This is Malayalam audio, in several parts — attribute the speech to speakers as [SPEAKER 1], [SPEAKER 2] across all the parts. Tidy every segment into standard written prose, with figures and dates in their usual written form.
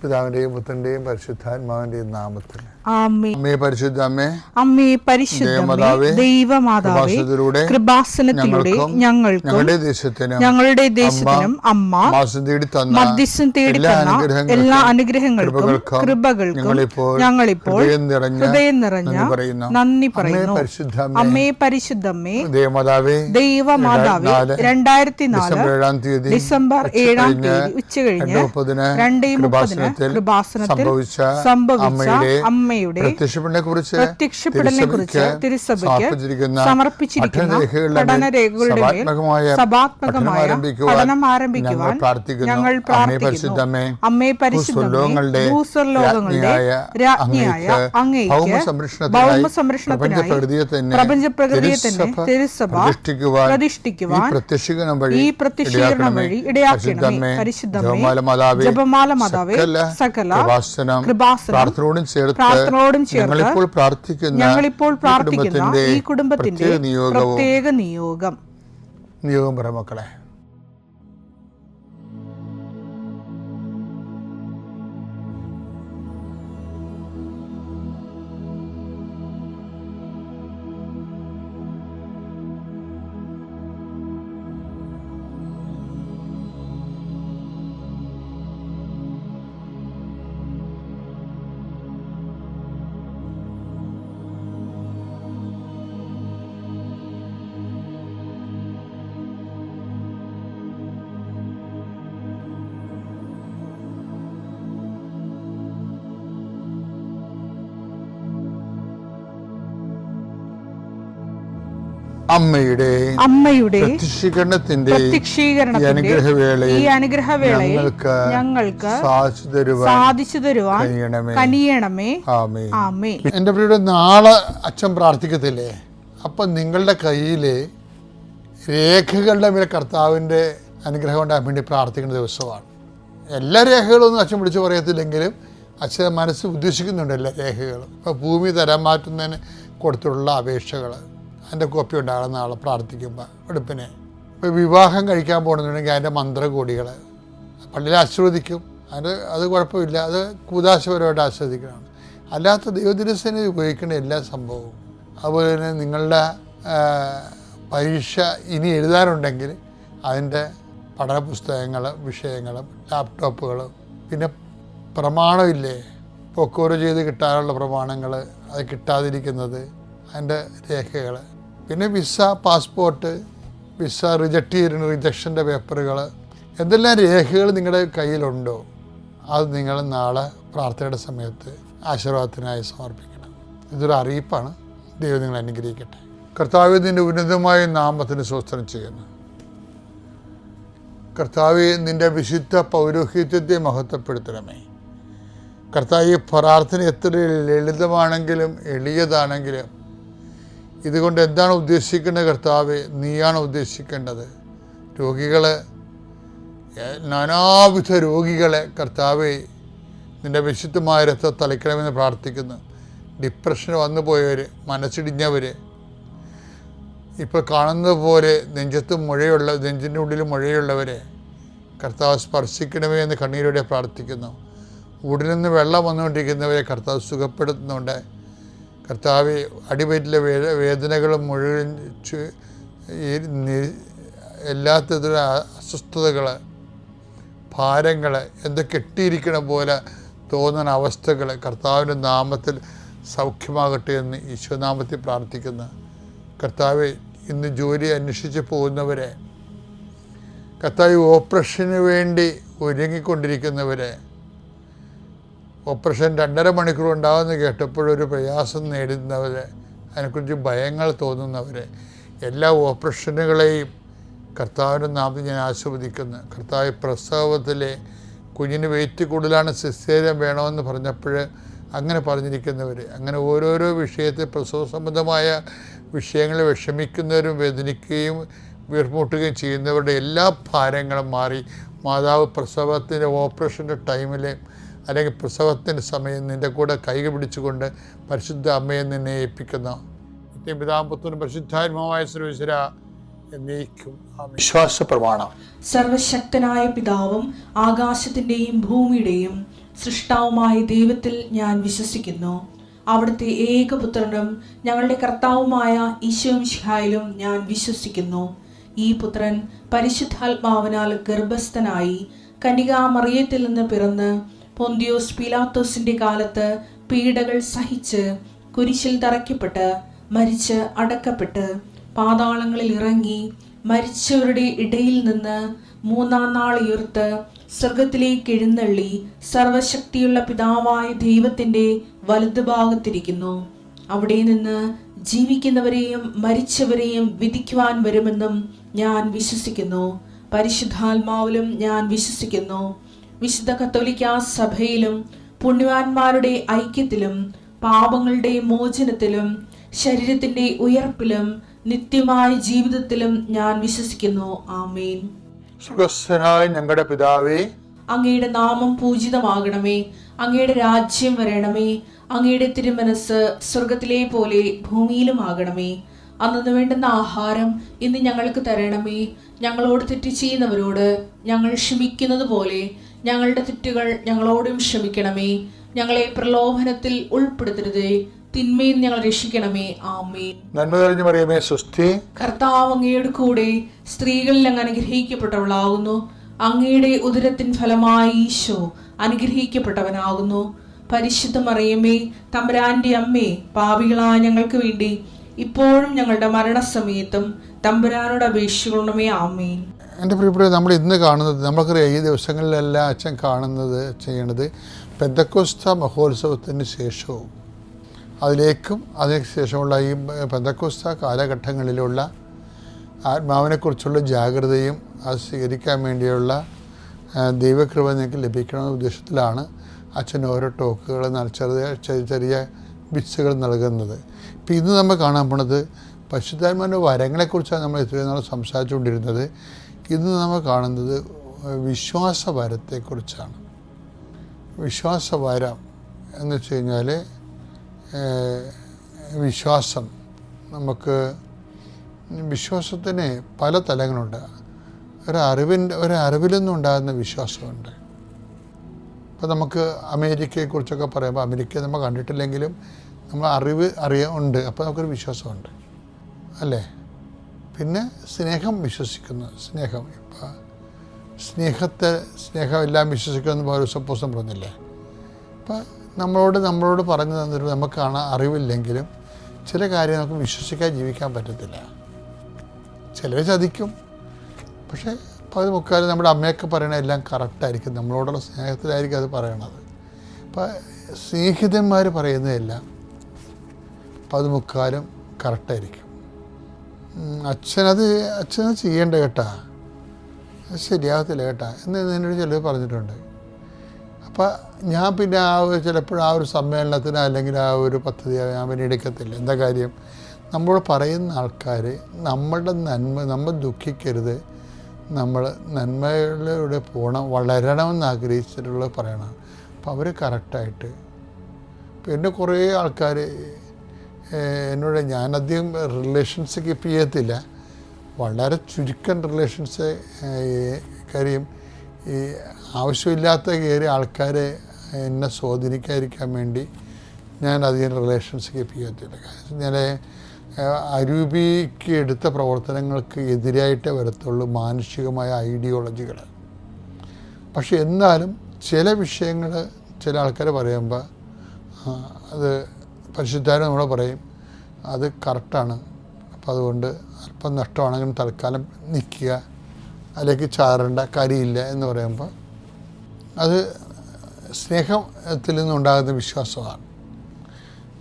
[SPEAKER 1] പിതാവിന്റെയും പുത്രന്റെയും പരിശുദ്ധാത്മാവിന്റെയും നാമത്തിൽ
[SPEAKER 2] ആമേൻ.
[SPEAKER 1] അമ്മേ പരിശുദ്ധ അമ്മേ,
[SPEAKER 2] അമ്മേ പരിശുദ്ധമേ, ദൈവമാതാവേ, കൃപാസനത്തിലൂടെ ഞങ്ങൾക്കും ഞങ്ങളുടെ ദേശത്തിനും അമ്മ മധ്യസ്ഥം തേടി തന്ന എല്ലാ അനുഗ്രഹങ്ങൾക്കും കൃപകൾക്കും ഞങ്ങളിപ്പോൾ ഹൃദയം നിറഞ്ഞ നന്ദി പറയുന്നു. അമ്മേ പരിശുദ്ധമേ, ദൈവമാതാവേ, 2004 ഡിസംബർ 7 ഉച്ചകഴിഞ്ഞ് 2:30 കൃപാസനത്തിൽ സംഭവിച്ച അമ്മയുടെ പ്രത്യക്ഷപ്പെടലിനെ കുറിച്ച് തിരുസഭയ്ക്ക് സമർപ്പിച്ചിരിക്കുന്ന പഠനരേഖകളുടെ മേൽ സഭാത്മകമായ പഠനം ആരംഭിക്കുവാൻ ഞങ്ങൾ പ്രാർത്ഥിക്കുന്നു. അമ്മേ പരിശുദ്ധമേ, ഭൂസ്വർലോകങ്ങളുടെ രാജ്ഞിയായ അങ്ങേയ്ക്ക് ഭൗമസംരക്ഷണത്തിനായി പ്രപഞ്ചപ്രകൃതിയെ തന്നെ തിരുസഭ പ്രതിഷ്ഠിക്കുവാൻ ഈ പ്രത്യക്ഷീകരണം വഴി ഇടയാക്കണമേ. പരിശുദ്ധമേ, ജപമാല മാതാവേ, സകല കൃപാസനം പ്രാർത്ഥനയോടും ചേർത്ത് ഞങ്ങളിപ്പോൾ പ്രാർത്ഥിക്കുന്ന ഈ കുടുംബത്തിന്റെ പ്രത്യേക നിയോഗം
[SPEAKER 1] പറ മക്കളെ. അമ്മയുടെ പ്രത്യക്ഷീകരണത്തിന്റെ ഈ അനുഗ്രഹവേളയിൽ ഞങ്ങൾക്ക് സാധിച്ചു തരുവാൻ കനിയണമേ. ആമേൻ. എന്റെ പ്രിയരെ, നാളെ അച്ഛൻ പ്രാർത്ഥിക്കത്തില്ലേ? അപ്പൊ നിങ്ങളുടെ കയ്യില് രേഖകളുടെ മേലെ കർത്താവിന്റെ അനുഗ്രഹം ഉണ്ടാകാൻ വേണ്ടി പ്രാർത്ഥിക്കുന്ന ദിവസമാണ്. എല്ലാ രേഖകളൊന്നും അച്ഛൻ വിളിച്ചു പറയത്തില്ലെങ്കിലും അച്ഛൻ മനസ്സ് ഉദ്ദേശിക്കുന്നുണ്ട് എല്ലാ രേഖകളും. ഇപ്പൊ ഭൂമി തരം മാറ്റുന്നതിന് കൊടുത്തുള്ള അപേക്ഷകൾ, അതിൻ്റെ കോപ്പി ഉണ്ടാകണം നാളെ പ്രാർത്ഥിക്കുമ്പോൾ വെളുപ്പിനെ. ഇപ്പോൾ വിവാഹം കഴിക്കാൻ പോകണമെന്നുണ്ടെങ്കിൽ അതിൻ്റെ മന്ത്രകോടികൾ പള്ളിയിൽ ആസ്വദിക്കും. അത് കുഴപ്പമില്ല, അത് കൂതാശപരമായിട്ട് ആസ്വദിക്കണം. അല്ലാത്ത ദൈവദിനസേന ഉപയോഗിക്കുന്ന എല്ലാ സംഭവവും. അതുപോലെ തന്നെ നിങ്ങളുടെ പരീക്ഷ ഇനി എഴുതാനുണ്ടെങ്കിൽ അതിൻ്റെ പഠന പുസ്തകങ്ങൾ, വിഷയങ്ങളും ലാപ്ടോപ്പുകളും, പിന്നെ പ്രമാണമില്ലേ, പൊക്കോറ് ചെയ്ത് കിട്ടാനുള്ള പ്രമാണങ്ങൾ, അത് കിട്ടാതിരിക്കുന്നത്, അതിൻ്റെ രേഖകൾ, പിന്നെ വിസ, പാസ്പോർട്ട്, വിസ റിജക്റ്റ് ചെയ്തിരുന്ന റിജക്ഷൻ്റെ പേപ്പറുകൾ, എന്തെല്ലാം രേഖകൾ നിങ്ങളുടെ കയ്യിലുണ്ടോ അത് നിങ്ങൾ നാളെ പ്രാർത്ഥനയുടെ സമയത്ത് ആശീർവാദത്തിനായി സമർപ്പിക്കണം. ഇതൊരു അറിയിപ്പാണ്. ദൈവം നിങ്ങൾ അനുഗ്രഹിക്കട്ടെ. കർത്താവേ, നിൻ്റെ ഉന്നതമായ നാമത്തിന് സ്തോത്രം ചെയ്യുന്നു. കർത്താവേ, നിൻ്റെ വിശുദ്ധ പൗരോഹിത്യത്തെ മഹത്വപ്പെടുത്തണമേ. കർത്താവേ, പ്രാർത്ഥന എത്ര ലളിതമാണെങ്കിലും എളിയതാണെങ്കിലും ഇതുകൊണ്ട് എന്താണ് ഉദ്ദേശിക്കേണ്ടത് കർത്താവേ? നീയാണ് ഉദ്ദേശിക്കേണ്ടത്. രോഗികളെ, നാനാവിധ രോഗികളെ കർത്താവേ നിൻ്റെ വിശുദ്ധമായ രക്തം തളിക്കണമെന്ന് പ്രാർത്ഥിക്കുന്നു. ഡിപ്രഷൻ വന്നു പോയവർ, മനസ്സിടിഞ്ഞവർ, ഇപ്പോൾ കാണുന്നത് പോലെ നെഞ്ചിൻ്റെ ഉള്ളിൽ മുഴയുള്ളവരെ കർത്താവ് സ്പർശിക്കണമേ എന്ന് കണ്ണീരോടെ പ്രാർത്ഥിക്കുന്നു. ഉടലിൽ നിന്ന് വെള്ളം വന്നുകൊണ്ടിരിക്കുന്നവരെ കർത്താവ് സുഖപ്പെടുത്തുന്നുണ്ട്. കർത്താവ്, അടിവയറ്റിലെ വേദനകളും മുഴുവൻ എല്ലാത്തരം അസ്വസ്ഥതകൾ, ഭാരങ്ങൾ, എന്തൊക്കെ കെട്ടിയിരിക്കണ പോലെ തോന്നുന്ന അവസ്ഥകൾ കർത്താവിൻ്റെ നാമത്തിൽ സൗഖ്യമാകട്ടെ എന്ന് ഈശോനാമത്തിൽ പ്രാർത്ഥിക്കുന്നു. കർത്താവ്, ഇന്ന് ജോലി അന്വേഷിച്ച് പോകുന്നവരെ, കർത്താവ് ഓപ്പറേഷന് വേണ്ടി ഒരുങ്ങിക്കൊണ്ടിരിക്കുന്നവരെ, ഓപ്പറേഷൻ 2.5 മണിക്കൂർ ഉണ്ടാകുമെന്ന് കേട്ടപ്പോഴൊരു പ്രയാസം നേടുന്നവരെ, അതിനെക്കുറിച്ച് ഭയങ്ങൾ തോന്നുന്നവരെ, എല്ലാ ഓപ്പറേഷനുകളെയും കർത്താവിൻ്റെ നാമത്തിൽ ഞാൻ ആസ്വദിക്കുന്നു. കർത്താവ്, പ്രസവത്തിലെ കുഞ്ഞിന് വെയിറ്റ് കൂടുതലാണ്, സിസേറിയൻ വേണമെന്ന് പറഞ്ഞപ്പോൾ അങ്ങനെ പറഞ്ഞിരിക്കുന്നവർ, അങ്ങനെ ഓരോരോ വിഷയത്തിൽ പ്രസവ സംബന്ധമായ വിഷയങ്ങളിൽ വിഷമിക്കുന്നവരും വേദനിക്കുകയും വീർമുട്ടുകയും ചെയ്യുന്നവരുടെ എല്ലാ ഭാരങ്ങളും മാറി മാതാവ് പ്രസവത്തിൻ്റെ ഓപ്പറേഷൻ്റെ ടൈമിൽ അല്ലെങ്കിൽ പ്രസവത്തിൻ്റെ സമയം നിൻ്റെ കൂടെ കൈകൾ പിടിച്ചുകൊണ്ട് പരിശുദ്ധ അമ്മയെ നിന്നെ ഏൽപ്പിക്കുന്ന പിതാപുത്രനും പരിശുദ്ധാത്മാവായ സർവ്വേശ്വര എന്നേക്കും വിശ്വാസ പ്രമാണം.
[SPEAKER 2] സർവശക്തനായ പിതാവും ആകാശത്തിൻ്റെയും ഭൂമിയുടെയും
[SPEAKER 3] സൃഷ്ടാവുമായ ദൈവത്തിൽ ഞാൻ വിശ്വസിക്കുന്നു. അവിടുത്തെ ഏകപുത്രനും ഞങ്ങളുടെ കർത്താവുമായ ഈശോമിശിഹായിലും ഞാൻ വിശ്വസിക്കുന്നു. ഈ പുത്രൻ പരിശുദ്ധാത്മാവിനാൽ ഗർഭസ്ഥനായി കന്യകാമറിയത്തിൽ നിന്ന് പിറന്ന് പൊന്തിയോസ് പീലാത്തോസിന്റെ കാലത്ത് പീഡകൾ സഹിച്ച് കുരിശിൽ തറയ്ക്കപ്പെട്ട് മരിച്ച് അടക്കപ്പെട്ട് പാതാളങ്ങളിൽ ഇറങ്ങി മരിച്ചവരുടെ ഇടയിൽ നിന്ന് മൂന്നാം നാൾ ഉയർത്ത് സ്വർഗത്തിലേക്ക് എഴുന്നള്ളി സർവശക്തിയുള്ള പിതാവായ ദൈവത്തിന്റെ വലതുഭാഗത്തിരിക്കുന്നു. അവിടെ നിന്ന് ജീവിക്കുന്നവരെയും മരിച്ചവരെയും വിധിക്കുവാൻ വരുമെന്നും ഞാൻ വിശ്വസിക്കുന്നു. പരിശുദ്ധാത്മാവിലും ഞാൻ വിശ്വസിക്കുന്നു. വിശുദ്ധ കത്തോലിക്കാ സഭയിലും പുണ്യവാന്മാരുടെ ഐക്യത്തിലും പാപങ്ങളുടെ മോചനത്തിലും ശരീരത്തിന്റെ ഉയർപ്പിലും നിത്യമായ ജീവിതത്തിലും ഞാൻ വിശ്വസിക്കുന്നു. ആമേൻ.
[SPEAKER 2] സുഖസ്ഥനായ ഞങ്ങളുടെ പിതാവേ,
[SPEAKER 3] അങ്ങയുടെ നാമം പൂജിതമാകണമേ. അങ്ങയുടെ രാജ്യം വരണമേ. അങ്ങയുടെ തിരുമനസ് സ്വർഗത്തിലെ പോലെ ഭൂമിയിലും ആകണമേ. അന്നു വേണ്ടുന്ന ആഹാരം ഇന്ന് ഞങ്ങൾക്ക് തരണമേ. ഞങ്ങളോട് തെറ്റ് ചെയ്യുന്നവരോട് ഞങ്ങൾ ക്ഷമിക്കുന്നത് പോലെ ഞങ്ങളുടെ തെറ്റുകൾ ഞങ്ങളോടും ക്ഷമിക്കണമേ. ഞങ്ങളെ പ്രലോഭനത്തിൽ ഉൾപ്പെടുത്തരുതേ, തിന്മയിൽ ഞങ്ങൾ രക്ഷിക്കണമേ. ആമേൻ.
[SPEAKER 2] നന്മ നിറഞ്ഞ മറിയമേ, സ്വസ്തി.
[SPEAKER 3] കർത്താവ് അങ്ങയുടെ കൂടെ സ്ത്രീകളിൽ അങ്ങ് അനുഗ്രഹിക്കപ്പെട്ടവളാകുന്നു. അങ്ങയുടെ ഉദരത്തിൻ ഫലമായി ഈശോ അനുഗ്രഹിക്കപ്പെട്ടവനാകുന്നു. പരിശുദ്ധ മറിയമേ, തമ്പുരാന്റെ അമ്മേ, പാപികളായ ഞങ്ങൾക്ക് വേണ്ടി ഇപ്പോഴും ഞങ്ങളുടെ മരണസമയത്തും തമ്പുരാനോട് അപേക്ഷിക്കണമേ. ആമേൻ.
[SPEAKER 2] എൻ്റെ പ്രിയപ്പെട്ട, നമ്മൾ ഇന്ന് കാണുന്നത്, നമുക്കറിയാം ഈ ദിവസങ്ങളിലെല്ലാം അച്ഛൻ ചെയ്യണത് പെന്തക്കോസ്ത മഹോത്സവത്തിന് ശേഷവും അതിലേക്കും അതിനുശേഷമുള്ള ഈ പെന്തക്കോസ്ത കാലഘട്ടങ്ങളിലുള്ള ആത്മാവിനെക്കുറിച്ചുള്ള ജാഗ്രതയും അത് സ്വീകരിക്കാൻ വേണ്ടിയുള്ള ദൈവകൃപ നിങ്ങൾക്ക് ലഭിക്കണമെന്ന ഉദ്ദേശത്തിലാണ് അച്ഛൻ ഓരോ ടോക്കുകൾ ചെറിയ ബിറ്റ്സുകൾ നൽകുന്നത്. ഇപ്പം ഇന്ന് നമ്മൾ കാണാൻ പോണത് പരിശുദ്ധാത്മാവിൻ്റെ വരങ്ങളെക്കുറിച്ചാണ് നമ്മൾ ഇത്രയും നാൾ സംസാരിച്ചുകൊണ്ടിരുന്നത്. ഇന്ന് നമ്മൾ കാണുന്നത് വിശ്വാസവരത്തെക്കുറിച്ചാണ്. വിശ്വാസവരം എന്ന് വെച്ച് കഴിഞ്ഞാൽ വിശ്വാസം, നമുക്ക് വിശ്വാസത്തിന് പല തലങ്ങളുണ്ട്. ഒരറിവിൽ നിന്നുണ്ടാകുന്ന വിശ്വാസമുണ്ട്. ഇപ്പോൾ നമുക്ക് അമേരിക്കയെക്കുറിച്ചൊക്കെ പറയുമ്പോൾ അമേരിക്ക നമ്മൾ കണ്ടിട്ടില്ലെങ്കിലും നമ്മൾ ഉണ്ട്. അപ്പോൾ നമുക്കൊരു വിശ്വാസമുണ്ട്, അല്ലേ? പിന്നെ സ്നേഹം വിശ്വസിക്കുന്നു. സ്നേഹം, ഇപ്പോൾ സ്നേഹം എല്ലാം വിശ്വസിക്കുമെന്ന് പൗലോസ് പറഞ്ഞില്ലേ? അപ്പം നമ്മളോട് പറഞ്ഞു തന്നിട്ട് നമുക്ക് അറിവില്ലെങ്കിലും ചില കാര്യം നമുക്ക് വിശ്വസിക്കാൻ ജീവിക്കാൻ പറ്റത്തില്ല. ചിലർ ചതിക്കും, പക്ഷേ പകുതി മുക്കാലും നമ്മുടെ അമ്മയൊക്കെ പറയണ എല്ലാം കറക്റ്റായിരിക്കും. നമ്മളോടുള്ള സ്നേഹത്തിലായിരിക്കും അത് പറയണത്. അപ്പം സ്നേഹിതന്മാർ പറയുന്നതെല്ലാം പകുതി മുക്കാലും കറക്റ്റായിരിക്കും. അച്ഛനത് ചെയ്യേണ്ട കേട്ടാ, അത് ശരിയാകത്തില്ല കേട്ടാ എന്ന് എന്നോട് ചിലർ പറഞ്ഞിട്ടുണ്ട്. അപ്പം ഞാൻ പിന്നെ ചിലപ്പോൾ ആ ഒരു സമ്മേളനത്തിന് അല്ലെങ്കിൽ ആ ഒരു പദ്ധതി ഞാൻ പിന്നെ എടുക്കത്തില്ല. എന്താ കാര്യം? നമ്മളോട് പറയുന്ന ആൾക്കാർ നമ്മൾ ദുഃഖിക്കരുത്, നമ്മൾ നന്മയിലൂടെ വളരണമെന്ന് ആഗ്രഹിച്ചിട്ടുള്ളത് പറയണം. അപ്പോൾ അവർ കറക്റ്റായിട്ട് ഇപ്പം എന്നെ കുറേ ആൾക്കാർ എന്നോട്, ഞാനധികം റിലേഷൻസ് കീപ്പ് ചെയ്യത്തില്ല, വളരെ ചുരുക്കം റിലേഷൻസ്. കാര്യം ഈ ആവശ്യമില്ലാത്ത കയറി ആൾക്കാരെ എന്നെ സ്വാധീനിക്കാതിരിക്കാൻ വേണ്ടി ഞാൻ അധികം റിലേഷൻസ് കീപ്പ് ചെയ്യത്തില്ല. ഞാൻ അരൂപിക്ക് എടുത്ത പ്രവർത്തനങ്ങൾക്ക് എതിരായിട്ടേ വരത്തുള്ളൂ മാനുഷികമായ ഐഡിയോളജികൾ. പക്ഷെ എന്നാലും ചില വിഷയങ്ങൾ ചില ആൾക്കാർ പറയുമ്പോൾ അത് പരിശുദ്ധാരും നമ്മൾ പറയും അത് കറക്റ്റാണ്, അപ്പോൾ അതുകൊണ്ട് അല്പം നഷ്ടമാണെങ്കിലും തൽക്കാലം നിൽക്കുക, അല്ലെങ്കിൽ ചാറേണ്ട കാര്യമില്ല എന്ന് പറയുമ്പോൾ അത് സ്നേഹത്തിൽ നിന്നുണ്ടാകുന്ന വിശ്വാസമാണ്.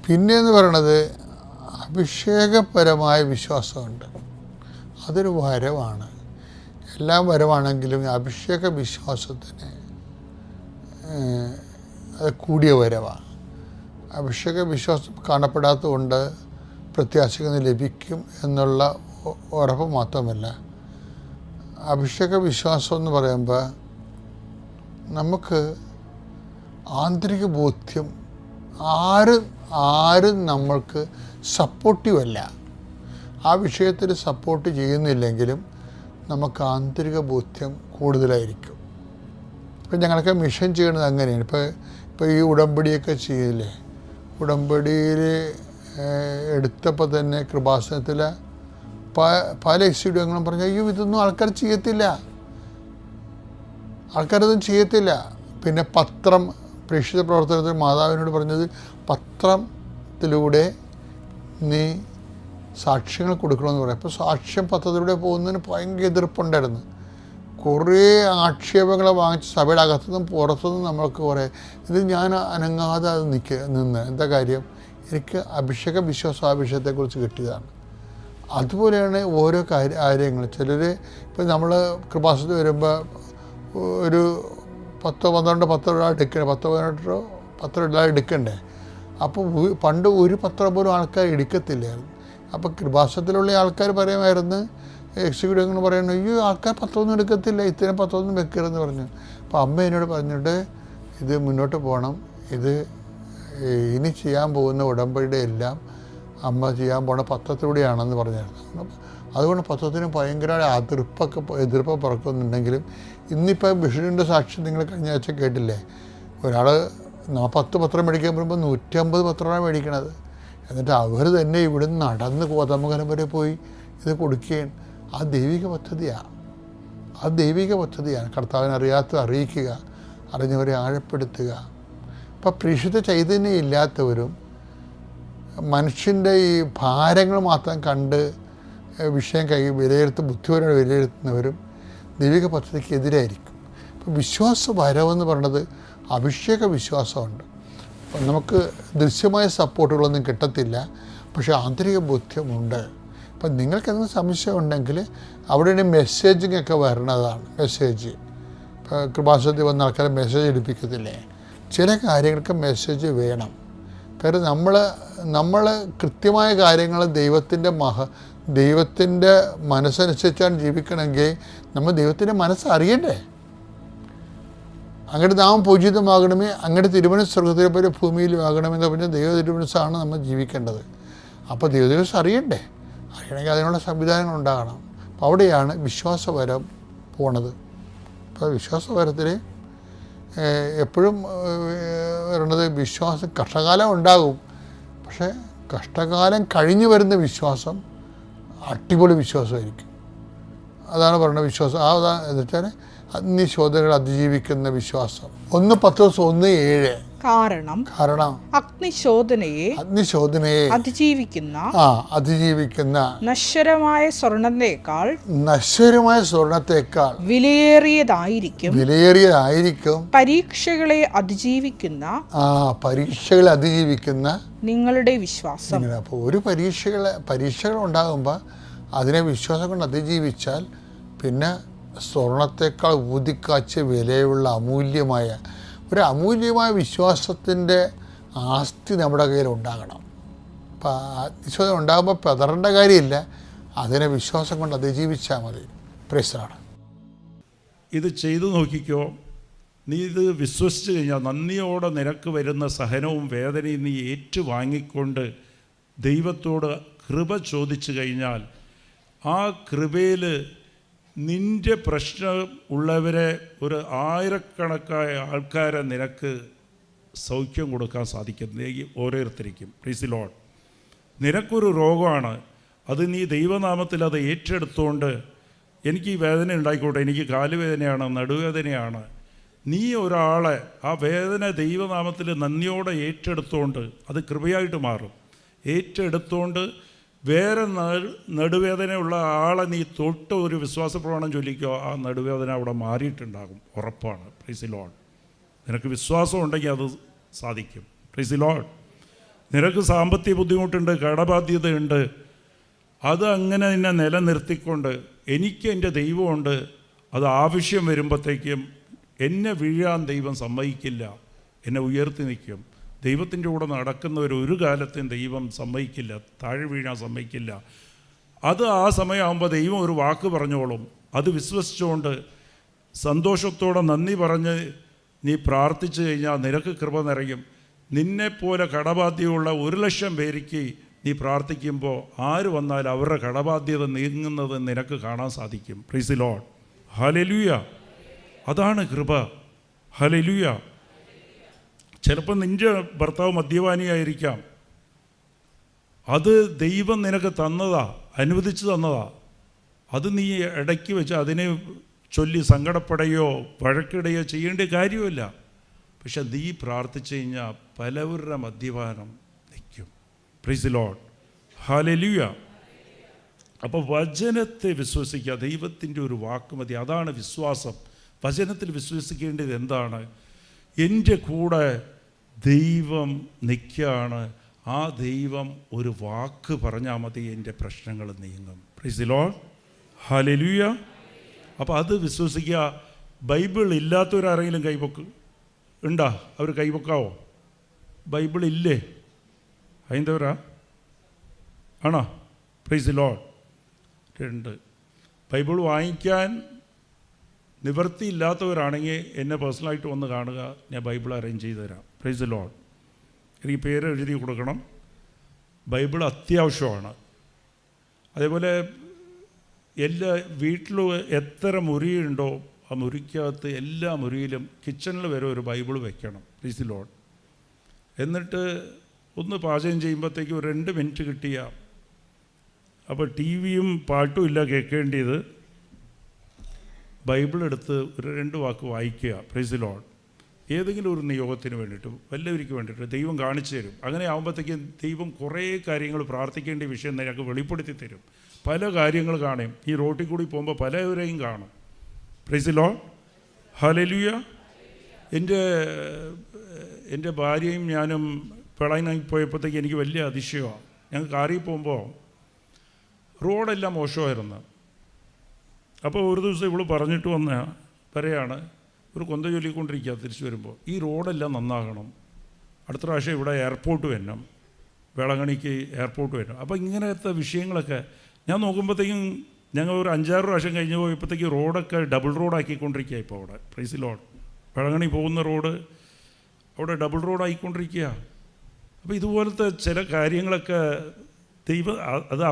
[SPEAKER 2] പിന്നെയെന്ന് പറയണത് അഭിഷേകപരമായ വിശ്വാസമുണ്ട്. അതൊരു വരവാണ്. എല്ലാം വരവാണെങ്കിലും അഭിഷേക വിശ്വാസത്തിന് അത് കൂടിയ വരവാണ്. അഭിഷേക വിശ്വാസം കാണപ്പെടാത്തതുകൊണ്ട് പ്രത്യാശിക്കുന്നത് ലഭിക്കും എന്നുള്ള ഉറപ്പ് മാത്രമല്ല, അഭിഷേക വിശ്വാസം എന്ന് പറയുമ്പോൾ നമുക്ക് ആന്തരിക ബോധ്യം, ആരും നമ്മൾക്ക് സപ്പോർട്ടീവല്ല, ആ വിഷയത്തിൽ സപ്പോർട്ട് ചെയ്യുന്നില്ലെങ്കിലും നമുക്ക് ആന്തരിക ബോധ്യം കൂടുതലായിരിക്കും. ഇപ്പം ഞങ്ങളൊക്കെ മിഷൻ ചെയ്യണത് അങ്ങനെയാണ്. ഇപ്പോൾ ഈ ഉടമ്പടിയൊക്കെ ചെയ്യില്ലേ, ഉടമ്പടിയിൽ എടുത്തപ്പോൾ തന്നെ കൃപാസനത്തിൽ പല എക്സിഡ്യൂട്ടുകളും പറഞ്ഞു, അയ്യോ ഇതൊന്നും ആൾക്കാർ ചെയ്യത്തില്ല, ആൾക്കാരൊന്നും ചെയ്യത്തില്ല. പിന്നെ പത്രം, പ്രേക്ഷിത പ്രവർത്തനത്തിൽ മാതാവിനോട് പറഞ്ഞത്, പത്രത്തിലൂടെ നീ സാക്ഷ്യങ്ങൾ കൊടുക്കണമെന്ന് പറയാം. അപ്പോൾ സാക്ഷ്യം പത്രത്തിലൂടെ പോകുന്നതിന് ഭയങ്കര എതിർപ്പുണ്ടായിരുന്നു. കുറേ ആക്ഷേപങ്ങൾ വാങ്ങിച്ച് സഭയുടെ അകത്തുനിന്നും പുറത്തുനിന്നും നമ്മൾക്ക് കുറേ ഇത് ഞാൻ അനങ്ങാതെ അത് നിന്ന് എന്താ കാര്യം, എനിക്ക് വിശ്വാസാഭിഷേകത്തെക്കുറിച്ച് കിട്ടിയതാണ്. അതുപോലെയാണ് ഓരോ കാര്യങ്ങൾ. ചിലർ ഇപ്പം നമ്മൾ കൃപാസനത്തിൽ വരുമ്പോൾ ഒരു 10-12 പത്രം എടുക്കണേ, 10-18 പത്രം എല്ലാം എടുക്കണ്ടേ. അപ്പോൾ പണ്ട് ഒരു പത്രം പോലും ആൾക്കാർ എടുക്കത്തില്ലായിരുന്നു. അപ്പോൾ കൃപാസനത്തിലുള്ള ആൾക്കാർ പറയുമായിരുന്നു, എക്സിക്യൂട്ടീവ് അങ്ങനെ പറയുന്നു, അയ്യോ ആൾക്കാർ പത്രമൊന്നും എടുക്കത്തില്ല, ഇത്തരം പത്രമൊന്നും വെക്കരുതെന്ന് പറഞ്ഞു. അപ്പോൾ അമ്മ എന്നോട് പറഞ്ഞിട്ട്, ഇത് മുന്നോട്ട് പോകണം, ഇത് ഇനി ചെയ്യാൻ പോകുന്ന ഉടമ്പടിയുടെ എല്ലാം അമ്മ ചെയ്യാൻ പോണ പത്രത്തിലൂടെയാണെന്ന് പറഞ്ഞായിരുന്നു. അതുകൊണ്ട് പത്രത്തിന് ഭയങ്കര എതിർപ്പ് പറക്കുന്നുണ്ടെങ്കിലും ഇന്നിപ്പോൾ ബിഷപ്പിൻ്റെ സാക്ഷ്യം നിങ്ങൾ കഴിഞ്ഞ ആഴ്ച കേട്ടില്ലേ, ഒരാൾ 10 പത്രം മേടിക്കാൻ പറയുമ്പോൾ 150 പത്രമാണ് മേടിക്കണത്. എന്നിട്ട് അവർ തന്നെ ഇവിടുന്ന് നടന്ന് കോതമംഗലം വരെ പോയി ഇത് കൊടുക്കുകയാണ്. ആ ദൈവിക പദ്ധതിയാണ്. കർത്താവിനെ അറിയിക്കുക, അറിഞ്ഞവരെ ആഴപ്പെടുത്തുക. അപ്പം പ്രേക്ഷിത ചൈതന്യം ഇല്ലാത്തവരും മനുഷ്യൻ്റെ ഈ ഭാരങ്ങൾ മാത്രം കണ്ട് വിഷയം ബുദ്ധിപരമായി വിലയിരുത്തുന്നവരും ദൈവിക പദ്ധതിക്ക് എതിരായിരിക്കും. ഇപ്പം വിശ്വാസ വരവെന്ന് പറയുന്നത് അഭിഷേക വിശ്വാസമുണ്ട്. അപ്പം നമുക്ക് ദൃശ്യമായ സപ്പോർട്ടുകളൊന്നും കിട്ടത്തില്ല, പക്ഷേ ആന്തരിക ബോധ്യമുണ്ട്. അപ്പം നിങ്ങൾക്ക് എന്തെങ്കിലും സംശയം ഉണ്ടെങ്കിൽ അവിടെ മെസ്സേജിങ് ഒക്കെ വരണതാണ്. മെസ്സേജ് ഇപ്പോൾ കൃപാസനത്തിൽ വന്ന ആൾക്കാരെ മെസ്സേജ് എടുപ്പിക്കത്തില്ലേ, ചില കാര്യങ്ങൾക്ക് മെസ്സേജ് വേണം. കാര്യം നമ്മൾ കൃത്യമായ കാര്യങ്ങൾ ദൈവത്തിൻ്റെ മനസ്സനുസരിച്ചാണ് ജീവിക്കണമെങ്കിൽ നമ്മൾ ദൈവത്തിൻ്റെ മനസ്സറിയണ്ടേ. അങ്ങോട്ട് നാം പൂജിതമാകണമേ, അങ്ങോട്ട് തിരുമനസ് സ്വർഗത്തിലെ പോലെ ഭൂമിയിലും ആകണമെന്ന് പറഞ്ഞാൽ ദൈവ തിരുമനസ്സാണ് നമ്മൾ ജീവിക്കേണ്ടത്. അപ്പോൾ ദൈവ തിരുമനസ് അറിയണ്ടേ, അറിയണമെങ്കിൽ അതിനുള്ള സംവിധാനങ്ങൾ ഉണ്ടാകണം. അപ്പോൾ അവിടെയാണ് വിശ്വാസവരം പോണത്. അപ്പോൾ വിശ്വാസവരത്തിൽ എപ്പോഴും വരേണ്ടത് വിശ്വാസം. കഷ്ടകാലം ഉണ്ടാകും, പക്ഷേ കഷ്ടകാലം കഴിഞ്ഞു വരുന്ന വിശ്വാസം അടിപൊളി വിശ്വാസമായിരിക്കും. അതാണ് പറയുന്നത് വിശ്വാസം. എന്ന് വെച്ചാൽ അഗ്നിശോധനകൾ അതിജീവിക്കുന്ന വിശ്വാസം. 1 പത്രോസ് 1:7. കാരണം അഗ്നിശോധനയെ അതിജീവിക്കുന്ന നശ്വരമായ സ്വർണത്തേക്കാൾ വിലയേറിയതായിരിക്കും പരീക്ഷകളെ അതിജീവിക്കുന്ന നിങ്ങളുടെ വിശ്വാസം. അപ്പോൾ ഒരു പരീക്ഷകൾ ഉണ്ടാകുമ്പോൾ അതിനെ വിശ്വാസം കൊണ്ട് അതിജീവിച്ചാൽ പിന്നെ സ്വർണത്തേക്കാൾ ഊതിക്കാച്ച് വിലയുള്ള അമൂല്യമായ വിശ്വാസത്തിൻ്റെ ആസ്തി നമ്മുടെ കയ്യിൽ ഉണ്ടാകണം. അപ്പം വിശ്വാസം ഉണ്ടാകുമ്പോൾ പതറേണ്ട കാര്യമില്ല, അതിനെ വിശ്വാസം കൊണ്ട് അതിജീവിച്ചാൽ മതി. പ്രേസറാണ്.
[SPEAKER 4] ഇത് ചെയ്തു നോക്കിക്കോ. നീ ഇത് വിശ്വസിച്ച് കഴിഞ്ഞാൽ നന്ദിയോടെ നിനക്ക് വരുന്ന സഹനവും വേദനയും നീ ഏറ്റുവാങ്ങിക്കൊണ്ട് ദൈവത്തോട് കൃപ ചോദിച്ചു കഴിഞ്ഞാൽ ആ കൃപയിൽ നിൻ്റെ പ്രശ്നം ഉള്ളവരെ ഒരു 1000കണക്കായ ആൾക്കാരെ നിനക്ക് സൗഖ്യം കൊടുക്കാൻ സാധിക്കും. ഓരോരുത്തർക്കും. Praise the Lord. നിനക്കൊരു രോഗമാണ്, അത് നീ ദൈവനാമത്തിൽ അത് ഏറ്റെടുത്തുകൊണ്ട് എനിക്ക് ഈ വേദന ഉണ്ടായിക്കോട്ടെ, എനിക്ക് കാലുവേദനയാണ്, നടുവേദനയാണ്, നീ ഒരാളെ ആ വേദന ദൈവനാമത്തിൽ നന്ദിയോടെ ഏറ്റെടുത്തുകൊണ്ട് അത് കൃപയായിട്ട് മാറും. ഏറ്റെടുത്തുകൊണ്ട് വേറെ നടുവേദനയുള്ള ആളെ നീ തൊട്ട് ഒരു വിശ്വാസപ്രമാണം ചൊല്ലിക്കോ, ആ നടുവേദന അവിടെ മാറിയിട്ടുണ്ടാകും, ഉറപ്പാണ്. Praise the Lord. നിനക്ക് വിശ്വാസം ഉണ്ടെങ്കിൽ അത് സാധിക്കും. Praise the Lord. നിനക്ക് സാമ്പത്തിക ബുദ്ധിമുട്ടുണ്ട്, കടബാധ്യതയുണ്ട്, അത് അങ്ങനെ തന്നെ നിലനിർത്തിക്കൊണ്ട് എനിക്ക് എൻ്റെ ദൈവമുണ്ട്, അത് ആവശ്യം വരുമ്പോഴത്തേക്കും എന്നെ വീഴാൻ ദൈവം സമ്മതിക്കില്ല, എന്നെ ഉയർത്തി നിൽക്കും. ദൈവത്തിൻ്റെ കൂടെ നടക്കുന്നവർ ഒരു കാലത്തും ദൈവം സമ്മതിക്കില്ല, താഴെ വീഴാൻ സമ്മതിക്കില്ല. അത് ആ സമയമാകുമ്പോൾ ദൈവം ഒരു വാക്ക് പറഞ്ഞോളും. അത് വിശ്വസിച്ചുകൊണ്ട് സന്തോഷത്തോടെ നന്ദി പറഞ്ഞ് നീ പ്രാർത്ഥിച്ചു കഴിഞ്ഞാൽ നിനക്ക് കൃപ നിറയും. നിന്നെപ്പോലെ കടബാധ്യതയുള്ള 1,00,000 പേർക്ക് നീ പ്രാർത്ഥിക്കുമ്പോൾ ആര് വന്നാലും അവരുടെ കടബാധ്യത നീങ്ങുന്നത് നിനക്ക് കാണാൻ സാധിക്കും. Praise the Lord. ഹല്ലേലൂയ. അതാണ് കൃപ. ഹല്ലേലൂയ. ചിലപ്പോൾ നിൻ്റെ ഭർത്താവ് മദ്യപാനിയായിരിക്കാം. അത് ദൈവം നിനക്ക് തന്നതാ, അനുവദിച്ചു തന്നതാ. അത് നീ ഇടയ്ക്ക് വെച്ച് അതിനെ ചൊല്ലി സങ്കടപ്പെടുകയോ വഴക്കിടുകയോ ചെയ്യേണ്ട കാര്യമില്ല. പക്ഷെ നീ പ്രാർത്ഥിച്ചു കഴിഞ്ഞാൽ പലവരുടെ മദ്യപാനം നിൽക്കും. Praise the Lord. ഹല്ലേലൂയ. അപ്പോൾ വചനത്തെ വിശ്വസിക്കുക. ദൈവത്തിൻ്റെ ഒരു വാക്ക് മതി. അതാണ് വിശ്വാസം. വചനത്തിൽ വിശ്വസിക്കേണ്ടത് എന്താണ്? എൻ്റെ കൂടെ ദൈവം നിൽക്കുകയാണ്. ആ ദൈവം ഒരു വാക്ക് പറഞ്ഞാൽ മതി, എൻ്റെ പ്രശ്നങ്ങൾ നീങ്ങും. Praise the Lord. ഹല്ലേലൂയ. അപ്പോൾ അത് വിശ്വസിക്കുക. ബൈബിൾ ഇല്ലാത്തവരാരെങ്കിലും കൈപൊക്ക് ഉണ്ടോ? അവർ കൈപൊക്കാവോ? ബൈബിൾ ഇല്ലേ? ഹൈന്ദവരാ ആണോ? Praise the Lord. 2 ബൈബിൾ വാങ്ങിക്കാൻ നിവൃത്തിയില്ലാത്തവരാണെങ്കിൽ എന്നെ പേഴ്സണലായിട്ട് വന്ന് കാണുക, ഞാൻ ബൈബിൾ അറേഞ്ച് ചെയ്ത് തരാം. Praise the Lord. എനിക്ക് പേര് എഴുതി കൊടുക്കണം. ബൈബിൾ അത്യാവശ്യമാണ്. അതേപോലെ എല്ലാ വീട്ടിലും എത്ര മുറിയുണ്ടോ ആ മുറിക്കകത്ത് എല്ലാ മുറിയിലും കിച്ചണിൽ വരെ ഒരു ബൈബിൾ വെക്കണം. Praise the Lord. എന്നിട്ട് ഒന്ന് പാചകം ചെയ്യുമ്പോഴത്തേക്ക് ഒരു 2 മിനിറ്റ് കിട്ടിയ, അപ്പോൾ ടി വിയും പാട്ടും ഇല്ല കേൾക്കേണ്ടത്, ബൈബിൾ എടുത്ത് ഒരു 2 വാക്ക് വായിക്കുക. Praise the Lord. ഏതെങ്കിലും ഒരു നിയോഗത്തിന് വേണ്ടിയിട്ട്, വല്ലവർക്ക് വേണ്ടിയിട്ട് ദൈവം കാണിച്ചു തരും. അങ്ങനെ ആകുമ്പോഴത്തേക്കും ദൈവം കുറേ കാര്യങ്ങൾ പ്രാർത്ഥിക്കേണ്ട വിഷയം ഞങ്ങൾക്ക് വെളിപ്പെടുത്തി തരും. പല കാര്യങ്ങൾ കാണും. ഈ റോട്ടിൽ കൂടി പോകുമ്പോൾ പലവരെയും കാണും. Praise the Lord. ഹല്ലേലൂയ. എൻ്റെ ഭാര്യയും ഞാനും പിളനായി പോയപ്പോഴത്തേക്ക് എനിക്ക് വലിയ അതിശയമാണ്. ഞങ്ങൾ കാറിൽ പോകുമ്പോൾ റോഡെല്ലാം മോശമായിരുന്നു. അപ്പോൾ ഒരു ദിവസം ഇവൾ പറഞ്ഞിട്ട് പറയാണ്, ഒരു കൊന്ത ചൊല്ലിക്കൊണ്ടിരിക്കുക തിരിച്ചു വരുമ്പോൾ, ഈ റോഡെല്ലാം നന്നാകണം, അടുത്ത പ്രാവശ്യം ഇവിടെ എയർപോർട്ട് വരണം, വേളാങ്കണ്ണിക്ക് എയർപോർട്ട് വരണം. അപ്പോൾ ഇങ്ങനത്തെ വിഷയങ്ങളൊക്കെ ഞാൻ നോക്കുമ്പോഴത്തേക്കും ഞങ്ങൾ ഒരു 5-6 പ്രാവശ്യം കഴിഞ്ഞ് പോയപ്പോഴത്തേക്ക് റോഡൊക്കെ ഡബിൾ റോഡാക്കിക്കൊണ്ടിരിക്കുക. ഇപ്പോൾ അവിടെ പ്രൈസ് ദി ലോർഡ്. വേളാങ്കണ്ണി പോകുന്ന റോഡ് അവിടെ ഡബിൾ റോഡായിക്കൊണ്ടിരിക്കുക. അപ്പോൾ ഇതുപോലത്തെ ചില കാര്യങ്ങളൊക്കെ ദൈവം അത്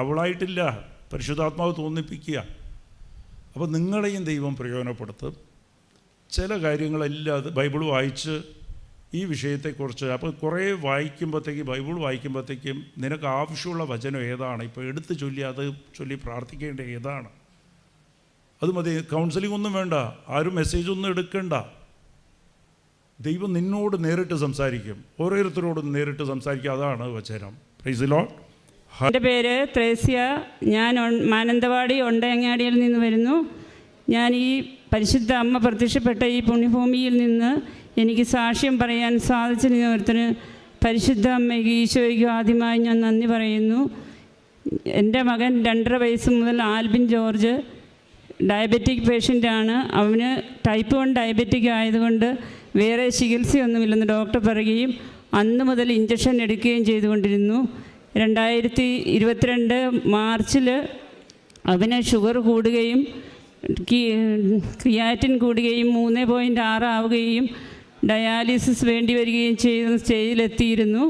[SPEAKER 4] അവളായിട്ടില്ല, പരിശുദ്ധാത്മാവ് തോന്നിപ്പിക്കുക. അപ്പോൾ നിങ്ങളെയും ദൈവം പ്രയോജനപ്പെടുത്തും. ചില കാര്യങ്ങളെല്ലാം അത് ബൈബിൾ വായിച്ച് ഈ വിഷയത്തെക്കുറിച്ച്, അപ്പോൾ കുറേ ബൈബിൾ വായിക്കുമ്പോഴത്തേക്കും നിനക്ക് ആവശ്യമുള്ള വചനം ഏതാണ്, ഇപ്പോൾ എടുത്ത് ചൊല്ലി അത് ചൊല്ലി പ്രാർത്ഥിക്കേണ്ട ഏതാണ്, അത് മതി. കൗൺസിലിംഗ് ഒന്നും വേണ്ട, ആരും മെസ്സേജൊന്നും എടുക്കണ്ട. ദൈവം നിന്നോട് നേരിട്ട് സംസാരിക്കും, ഓരോരുത്തരോടും നേരിട്ട് സംസാരിക്കുക. അതാണ് വചനം. Praise the Lord.
[SPEAKER 5] എൻ്റെ പേര് ത്രേസ്യ. ഞാൻ മാനന്തവാടി ഒണ്ടയങ്ങാടിയിൽ നിന്ന് വരുന്നു. ഞാൻ ഈ പരിശുദ്ധ അമ്മ പ്രത്യക്ഷപ്പെട്ട ഈ പുണ്യഭൂമിയിൽ നിന്ന് എനിക്ക് സാക്ഷ്യം പറയാൻ സാധിച്ചതിനോർത്തിന് പരിശുദ്ധ അമ്മയ്ക്ക്, ഈശോയ്ക്കും ആദ്യമായി ഞാൻ നന്ദി പറയുന്നു. എൻ്റെ മകൻ 2.5 വയസ്സ് മുതൽ ആൽബിൻ ജോർജ് ഡയബറ്റിക് പേഷ്യൻ്റാണ്. അവന് ടൈപ്പ് 1 ഡയബറ്റിക് ആയതുകൊണ്ട് വേറെ ചികിത്സയൊന്നുമില്ലെന്ന് ഡോക്ടർ പറയുകയും അന്ന് മുതൽ ഇഞ്ചക്ഷൻ എടുക്കുകയും ചെയ്തുകൊണ്ടിരുന്നു. 2022 മാർച്ചിൽ അവന് ഷുഗർ കൂടുകയും ക്രിയാറ്റിൻ കൂടുകയും 3.6 ആവുകയും ഡയാലിസിസ് വേണ്ടി വരികയും ചെയ്ത സ്റ്റേജിലെത്തിയിരുന്നു.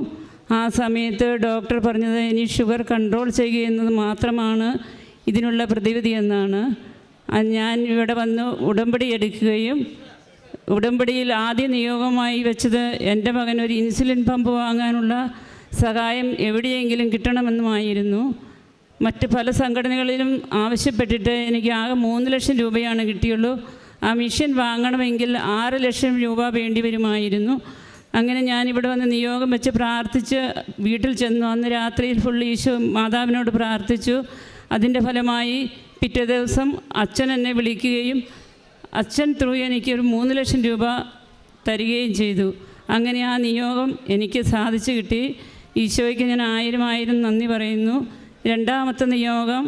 [SPEAKER 5] ആ സമയത്ത് ഡോക്ടർ പറഞ്ഞത് ഇനി ഷുഗർ കൺട്രോൾ ചെയ്യുക എന്നത് മാത്രമാണ് ഇതിനുള്ള പ്രതിവിധി എന്നാണ്. ഞാൻ ഇവിടെ വന്ന് ഉടമ്പടി എടുക്കുകയും ഉടമ്പടിയിൽ ആദ്യ നിയോഗമായി വെച്ചത് എൻ്റെ മകൻ ഒരു ഇൻസുലിൻ പമ്പ് വാങ്ങാനുള്ള സഹായം എവിടെയെങ്കിലും കിട്ടണമെന്നുമായിരുന്നു. മറ്റ് പല സംഘടനകളിലും ആവശ്യപ്പെട്ടിട്ട് എനിക്ക് ആകെ 3 ലക്ഷം രൂപയാണ് കിട്ടിയുള്ളൂ. ആ മിഷൻ വാങ്ങണമെങ്കിൽ 6 ലക്ഷം രൂപ വേണ്ടി വരുമായിരുന്നു. അങ്ങനെ ഞാനിവിടെ വന്ന് നിയോഗം വെച്ച് പ്രാർത്ഥിച്ച് വീട്ടിൽ ചെന്നു. അന്ന് രാത്രിയിൽ ഫുൾ ഈശോ മാതാവിനോട് പ്രാർത്ഥിച്ചു. അതിൻ്റെ ഫലമായി പിറ്റേ ദിവസം അച്ഛൻ എന്നെ വിളിക്കുകയും അച്ഛൻ ത്രൂ എനിക്ക് ഒരു 3 ലക്ഷം രൂപ തരികയും ചെയ്തു. അങ്ങനെ ആ നിയോഗം എനിക്ക് സാധിച്ചു കിട്ടി. ഈശോയ്ക്ക് ഞാൻ 1000 നന്ദി പറയുന്നു. രണ്ടാമത്തെ നിയോഗം,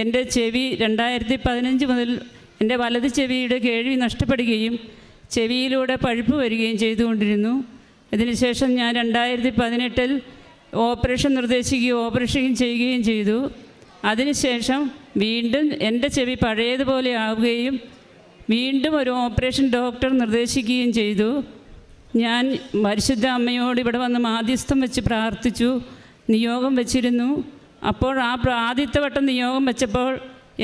[SPEAKER 5] എൻ്റെ ചെവി 2015 മുതൽ എൻ്റെ വലത് ചെവിയുടെ കേൾവി നഷ്ടപ്പെടുകയും ചെവിയിലൂടെ പഴുപ്പ് വരികയും ചെയ്തുകൊണ്ടിരുന്നു. ഇതിനുശേഷം ഞാൻ 2018 ഓപ്പറേഷൻ നിർദ്ദേശിക്കുകയും ഓപ്പറേഷൻ ചെയ്യുകയും ചെയ്തു. അതിനുശേഷം വീണ്ടും എൻ്റെ ചെവി പഴയതുപോലെ ആവുകയും വീണ്ടും ഒരു ഓപ്പറേഷൻ ഡോക്ടർ നിർദ്ദേശിക്കുകയും ചെയ്തു. ഞാൻ പരിശുദ്ധ അമ്മയോട് ഇവിടെ വന്ന് മാധ്യസ്ഥം വെച്ച് പ്രാർത്ഥിച്ചു, നിയോഗം വെച്ചിരുന്നു. അപ്പോൾ ആദ്യത്തെ വട്ടം നിയോഗം വെച്ചപ്പോൾ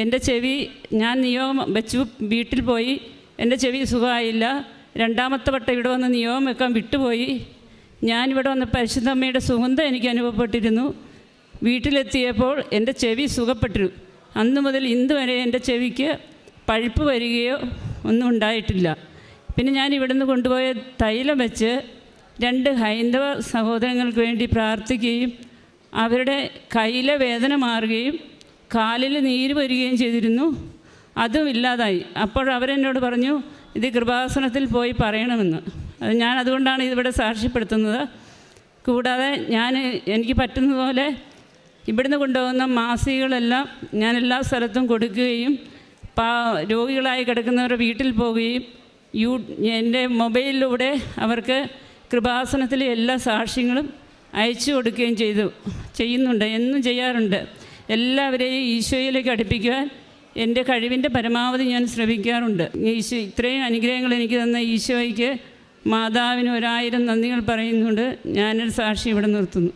[SPEAKER 5] എൻ്റെ ചെവി, ഞാൻ നിയോഗം വെച്ചു വീട്ടിൽ പോയി, എൻ്റെ ചെവി സുഖമായില്ല. രണ്ടാമത്തെ വട്ടം ഇവിടെ വന്ന് നിയോഗം വെക്കാൻ വിട്ടുപോയി. ഞാനിവിടെ വന്ന പരിശുദ്ധ അമ്മയുടെ സുഗന്ധം എനിക്ക് അനുഭവപ്പെട്ടിരുന്നു. വീട്ടിലെത്തിയപ്പോൾ എൻ്റെ ചെവി സുഖപ്പെട്ടിരുന്നു. അന്ന് മുതൽ ഇന്ന് വരെ എൻ്റെ ചെവിക്ക് പഴുപ്പ് വരികയോ ഒന്നും ഉണ്ടായിട്ടില്ല. പിന്നെ ഞാൻ ഇവിടുന്ന് കൊണ്ടുപോയ തൈലം വെച്ച് 2 ഹൈന്ദവ സഹോദരങ്ങൾക്ക് വേണ്ടി പ്രാർത്ഥിക്കുകയും അവരുടെ കയ്യിലെ വേദന മാറുകയും കാലിൽ നീര് വരികയും ചെയ്തിരുന്നു. അതും ഇല്ലാതായി. അപ്പോൾ അവരെന്നോട് പറഞ്ഞു, ഇത് കൃപാസനത്തിൽ പോയി പറയണമെന്ന്. ഞാൻ അതുകൊണ്ടാണ് ഇതിവിടെ സാക്ഷ്യപ്പെടുത്തുന്നത്. കൂടാതെ എനിക്ക് പറ്റുന്നതുപോലെ ഇവിടുന്ന് കൊണ്ടുപോകുന്ന മാസികകളെല്ലാം ഞാൻ എല്ലാ സ്ഥലത്തും കൊടുക്കുകയും രോഗികളായി കിടക്കുന്നവരുടെ വീട്ടിൽ പോവുകയും എൻ്റെ മൊബൈലിലൂടെ അവർക്ക് കൃപാസനത്തിലെ എല്ലാ സാക്ഷ്യങ്ങളും അയച്ചു കൊടുക്കുകയും ചെയ്യുന്നുണ്ട്, എന്നും ചെയ്യാറുണ്ട്. എല്ലാവരെയും ഈശോയിലേക്ക് അടുപ്പിക്കുവാൻ എൻ്റെ കഴിവിൻ്റെ പരമാവധി ഞാൻ ശ്രമിക്കാറുണ്ട്. ഈശോ ഇത്രയും അനുഗ്രഹങ്ങൾ എനിക്ക് തന്ന ഈശോയ്ക്ക് മാതാവിന് 1000 നന്ദികൾ പറയുന്നുണ്ട്. ഞാനൊരു സാക്ഷി ഇവിടെ നിർത്തുന്നു.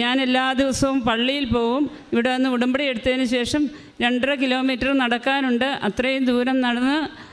[SPEAKER 5] ഞാൻ എല്ലാ ദിവസവും പള്ളിയിൽ പോവും. ഇവിടെ വന്ന് ഉടമ്പടി എടുത്തതിന് ശേഷം 2.5 കിലോമീറ്റർ നടക്കാനുണ്ട്. അത്രയും ദൂരം നടന്ന്